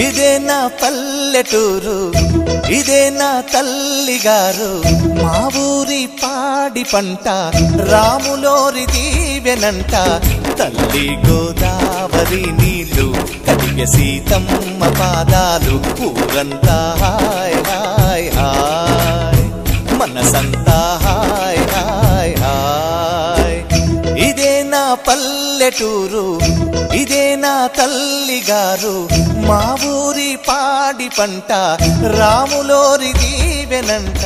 ఇదే నా పల్లెటూరు, ఇదే నా తల్లిగారు, మా ఊరి పాడి పంట రాములోరి దీవెనంట. తల్లి గోదావరి నీళ్ళు కడిగే సీతమ్మ పాదాలు, ఊరంతా హాయ్ హాయ్ హాయ్, మనసంతా హాయ్ హాయ్ హాయ్. ఇదే నా పల్లెటూరు, ఇదే నా తల్లిగారు, మా ఊరి పాడి పంట రాములోరి దీవెనంట.